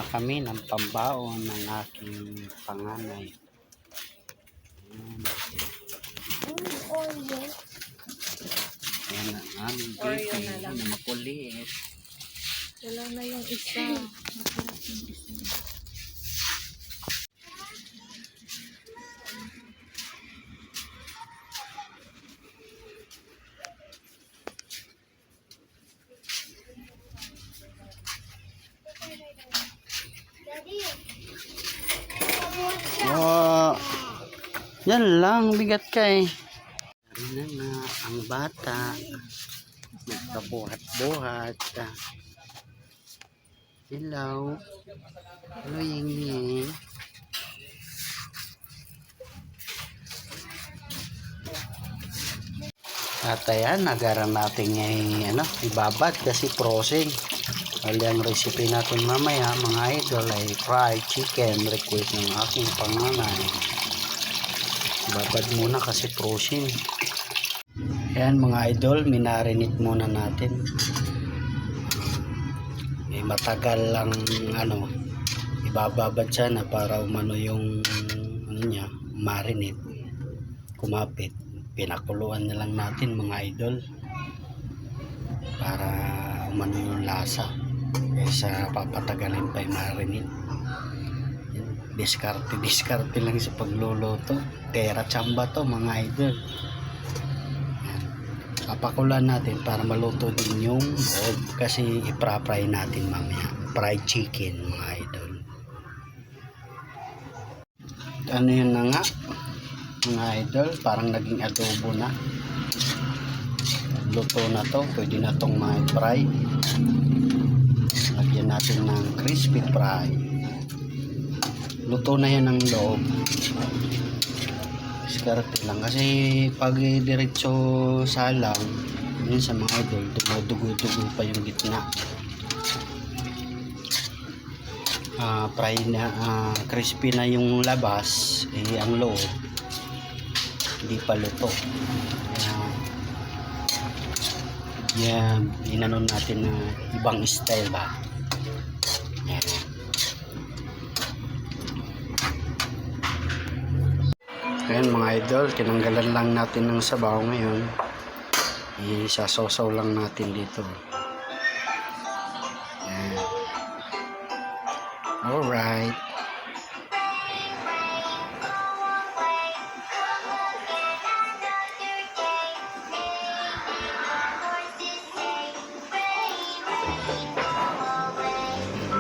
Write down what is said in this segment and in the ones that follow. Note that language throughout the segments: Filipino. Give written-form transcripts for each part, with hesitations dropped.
na kami ng pambaon ng aking panganay. Ayan ang aming baby na makulit. Wala na yung isa. Oh, yan lang, bigat ka eh. Ayan na nga, ang bata. Nagkabuhat-buhat. Hello. Hello, Ying-Ying. At ayan, nagaran natin ngayon ibabad kasi frozen. Bali ang recipe natin mamaya mga idol ay fried chicken, request ng aking panganay. Ibabad muna kasi frozen. Ayan mga idol, minarinate muna natin. Matagal lang ibababad siya na para umano yung niya, marinate, kumapit. Pinakuluan na lang natin mga idol para umano yung lasa kaysa papatagalin pa yung marinate. Diskarte lang sa pagluluto. Tera chamba to mga idol. Papakulan natin para maluto din yung kasi ipra-fry natin mamaya. Fried chicken mga idol. Ano yun na nga mga idol, parang naging adobo na. Luto na to, pwede na tong ma-fry. Lagyan natin ng crispy fry. Luto na yan ng loob. Diskarte lang kasi pag diretso salang yun sa mga idol, dumudugo-dugo pa yung gitna. Fry na, crispy na yung labas, ang loob hindi pa luto. Yan, inanon natin na ibang style ba. Yan. Ayan mga idol, tinanggalan lang natin ng sabaw ngayon. Isasosaw lang natin dito. Yan. Alright.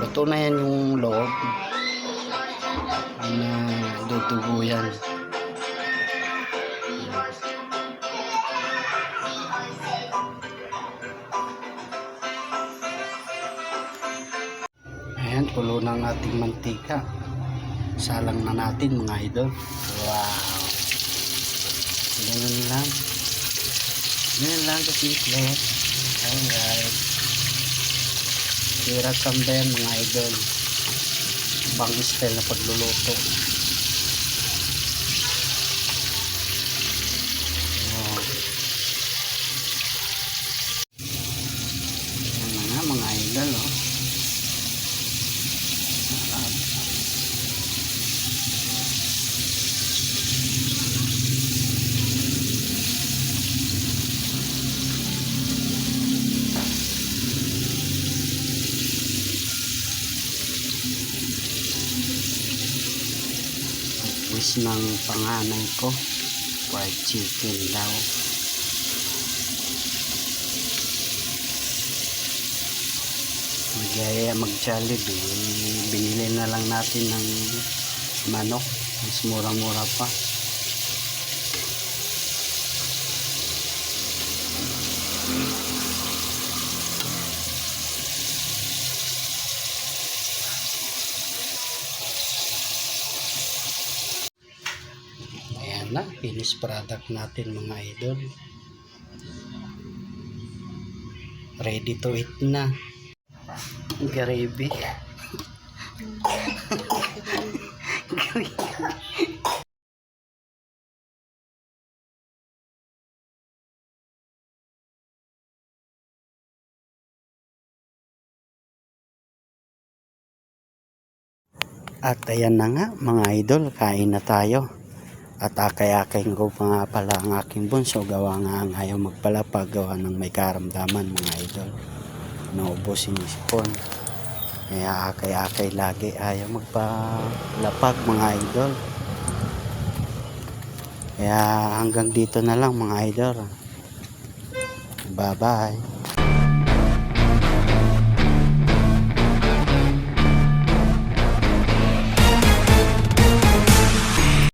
Luto na yan yung loob. Dudugo yan. Ayan, kulo ng ating mantika. Salang na natin mga idol. Wow. Ganyan lang. Ganyan lang kasimple. Alright. Tira chamba yan mga idol. Ibang style na pagluluto. Yan na nga mga idol wish ng panganay ko, fried chicken daw. Magyaya mag-Jollibee, binili na lang natin ng manok, mas mura-mura pa. Na, finished product natin mga idol. Ready to eat na. Gravy. At ayan na nga mga idol, kain na tayo. At akay-akay ko pa nga pala ang aking bunso, gawa nga ang ayaw magpalapag, gawa ng may karamdaman mga idol. Naubusin yung sipon. Kaya akay-akay lagi, ayaw magpalapag mga idol. Kaya hanggang dito na lang mga idol. Bye bye.